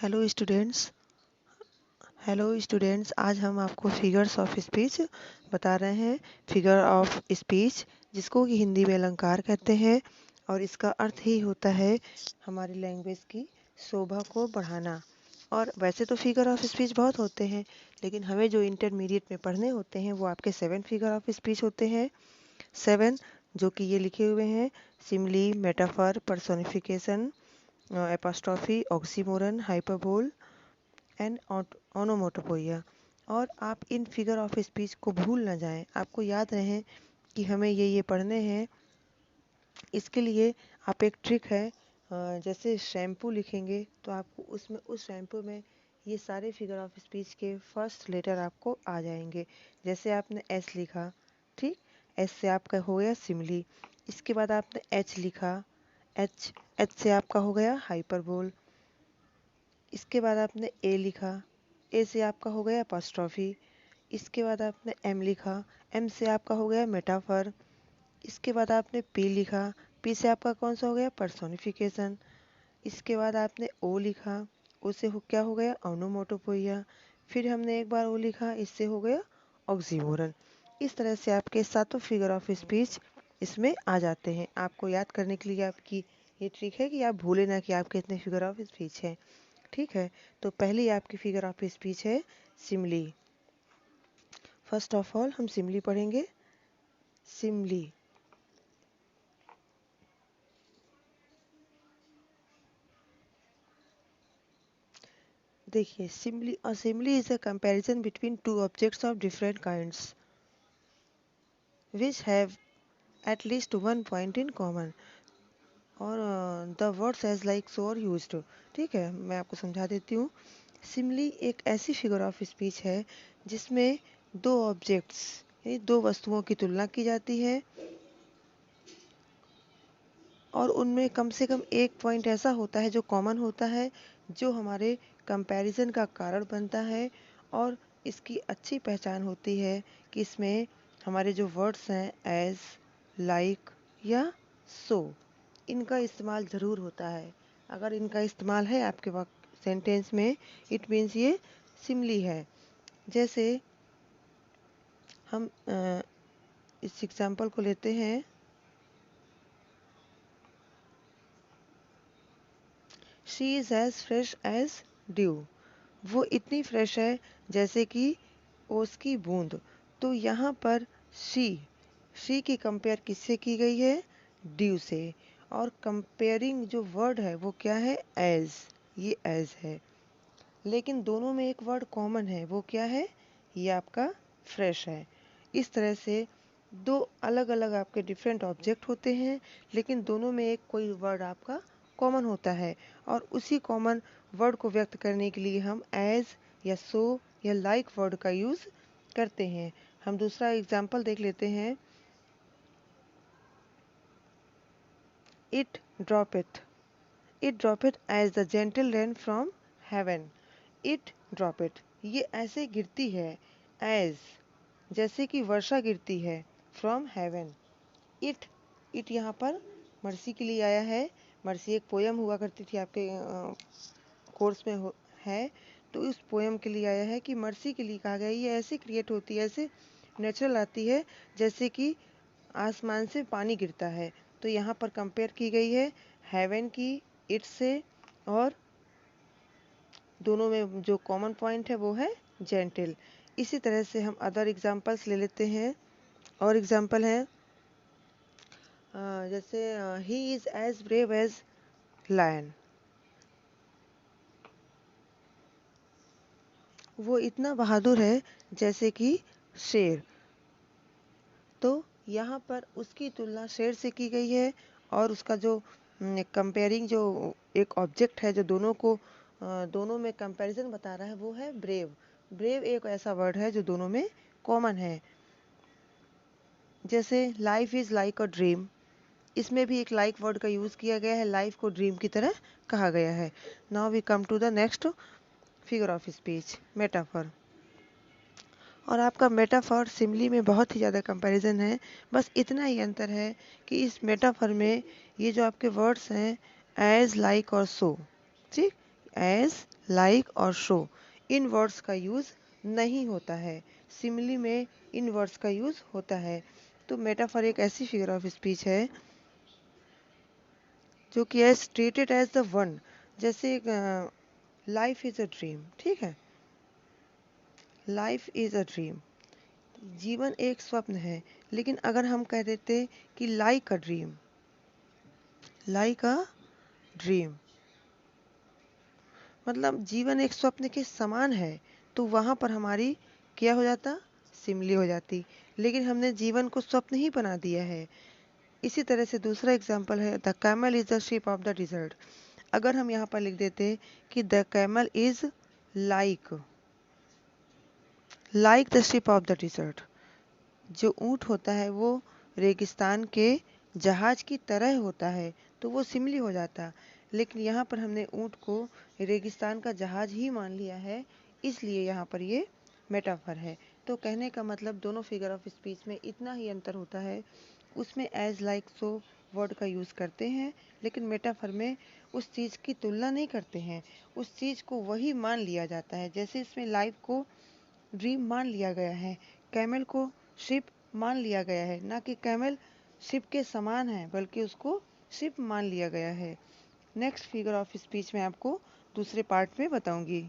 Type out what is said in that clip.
Hello students आज हम आपको फिगर्स ऑफ स्पीच बता रहे हैं। फिगर ऑफ स्पीच जिसको कि हिंदी में अलंकार कहते हैं और इसका अर्थ ही होता है हमारी लैंग्वेज की शोभा को बढ़ाना। और वैसे तो फिगर ऑफ स्पीच बहुत होते हैं, लेकिन हमें जो इंटरमीडिएट में पढ़ने होते हैं वो आपके 7 फिगर ऑफ स्पीच होते हैं। 7 जो कि ये लिखे हुए हैं: simile, metaphor, personification, apostrophe, oxymoron, hyperbole and onomatopoeia. और आप इन फिगर ऑफ स्पीच को भूल ना जाएं, आपको याद रहे कि हमें ये पढ़ने हैं। इसके लिए आप एक ट्रिक है, जैसे शैम्पू लिखेंगे तो आपको उसमें उस शैम्पू में ये सारे फिगर ऑफ स्पीच के फर्स्ट लेटर आपको आ जाएंगे। जैसे आपने एस लिखा, ठीक, एस से आपका हो गया सिमली। इसके बाद आपने एच लिखा, एच एच से आपका हो गया हाइपरबोल। इसके बाद आपने ए लिखा, ए से आपका हो गया एपोस्ट्रॉफी। इसके बाद आपने एम लिखा, एम से आपका हो गया मेटाफर। इसके बाद आपने पी लिखा, पी से आपका कौन सा हो गया पर्सोनिफिकेशन। इसके बाद आपने ओ लिखा, ओ से क्या हो गया ओनोमोटोपोइया। फिर हमने एक बार ओ लिखा, इससे हो गया ऑक्सीमोरन। इस तरह से आपके सातों फिगर ऑफ स्पीच इसमें आ जाते हैं। आपको याद करने के लिए आपकी ये ट्रिक है कि आप भूले ना कि आपके इतने फिगर ऑफ स्पीच हैं। ठीक है, तो पहली आपकी फिगर ऑफ स्पीच है सिमली। फर्स्ट ऑफ ऑल हम सिमली पढ़ेंगे। सिमली, देखिए simile, simile is a comparison between two objects of different kinds which have at least one point in common और the words as like so are used. ठीक है, मैं आपको समझा देती हूँ। सिमली एक ऐसी फिगर ऑफ स्पीच है जिसमें दो ऑब्जेक्ट्स, दो वस्तुओं की तुलना की जाती है और उनमें कम से कम एक पॉइंट ऐसा होता है जो कॉमन होता है, जो हमारे कंपैरिजन का कारण बनता है। और इसकी अच्छी पहचान होती है कि इसमें हमारे जो वर्ड्स हैं एज, लाइक या सो, इनका इस्तेमाल ज़रूर होता है। अगर इनका इस्तेमाल है आपके सेंटेंस में, इट मीन्स ये सिमली है। जैसे हम इस एग्जाम्पल को लेते हैं, she is as fresh as dew. वो इतनी फ्रेश है जैसे कि ओस की बूंद। तो यहाँ पर शी की कंपेयर किससे की गई है? ड्यू से। और कंपेयरिंग जो वर्ड है वो क्या है? एज, ये एज है। लेकिन दोनों में एक वर्ड कॉमन है, वो क्या है? ये आपका फ्रेश है। इस तरह से दो अलग अलग आपके डिफरेंट ऑब्जेक्ट होते हैं, लेकिन दोनों में एक कोई वर्ड आपका कॉमन होता है और उसी कॉमन वर्ड को व्यक्त करने के लिए हम एज या सो या लाइक वर्ड का यूज़ करते हैं। हम दूसरा एग्जाम्पल देख लेते हैं। It droppeth, it droppeth as the gentle rain from heaven. It droppeth, ये ऐसे गिरती है एज, जैसे कि वर्षा गिरती है, फ्रॉम हेवन। इट यहाँ पर मर्सी के लिए आया है। मर्सी एक पोयम हुआ करती थी आपके कोर्स में है, तो इस पोयम के लिए आया है कि मर्सी के लिए कहा गया ये ऐसे क्रिएट होती है, ऐसे नेचुरल आती है जैसे कि आसमान से पानी गिरता है। तो यहाँ पर कंपेयर की गई है हेवन की इट से, और दोनों में जो कॉमन पॉइंट है वो है जेंटल। इसी तरह से हम अदर एग्जांपल्स ले लेते हैं। और एग्जांपल है जैसे he is as brave as lion, वो इतना बहादुर है जैसे कि शेर। तो यहाँ पर उसकी तुलना शेर से की गई है और उसका जो कंपेयरिंग जो एक ऑब्जेक्ट है जो दोनों में कंपैरिजन बता रहा है वो है ब्रेव। ब्रेव एक ऐसा वर्ड है जो दोनों में कॉमन है। जैसे life is like a dream, इसमें भी एक लाइक वर्ड का यूज किया गया है, लाइफ को ड्रीम की तरह कहा गया है। Now we come to the next figure of speech, metaphor. और आपका मेटाफर सिमली में बहुत ही ज़्यादा कंपैरिजन है। बस इतना ही अंतर है कि इस मेटाफर में ये जो आपके वर्ड्स हैं एज, लाइक और सो, ठीक, एज, लाइक और शो इन वर्ड्स का यूज़ नहीं होता है। सिमिली में इन वर्ड्स का यूज़ होता है। तो मेटाफर एक ऐसी फिगर ऑफ स्पीच है जो कि है स्टेटेड एज द वन, जैसे लाइफ इज अ ड्रीम। ठीक है, लाइफ इज अ ड्रीम, जीवन एक स्वप्न है। लेकिन अगर हम कह देते कि like a dream, like a dream मतलब जीवन एक स्वप्न के समान है, तो वहाँ पर हमारी क्या हो जाता, सिमली हो जाती। लेकिन हमने जीवन को स्वप्न ही बना दिया है। इसी तरह से दूसरा एग्जाम्पल है the camel is the ship of the dessert. अगर हम यहाँ पर लिख देते कि the camel is like the ship of the dessert, जो ऊँट होता है वो रेगिस्तान के जहाज की तरह होता है, तो वो सिमली हो जाता। लेकिन यहाँ पर हमने ऊँट को रेगिस्तान का जहाज ही मान लिया है, इसलिए यहाँ पर ये मेटाफर है। तो कहने का मतलब दोनों फिगर ऑफ स्पीच में इतना ही अंतर होता है, उसमें एज लाइक सो वर्ड का यूज़ करते हैं, लेकिन मेटाफर में उस चीज़ की तुलना नहीं करते हैं, उस चीज़ को वही मान लिया जाता है। जैसे इसमें लाइफ को ड्रीम मान लिया गया है, कैमल को शिप मान लिया गया है, ना कि कैमल शिप के समान है बल्कि उसको शिप मान लिया गया है। नेक्स्ट फिगर ऑफ स्पीच में आपको दूसरे पार्ट में बताऊंगी।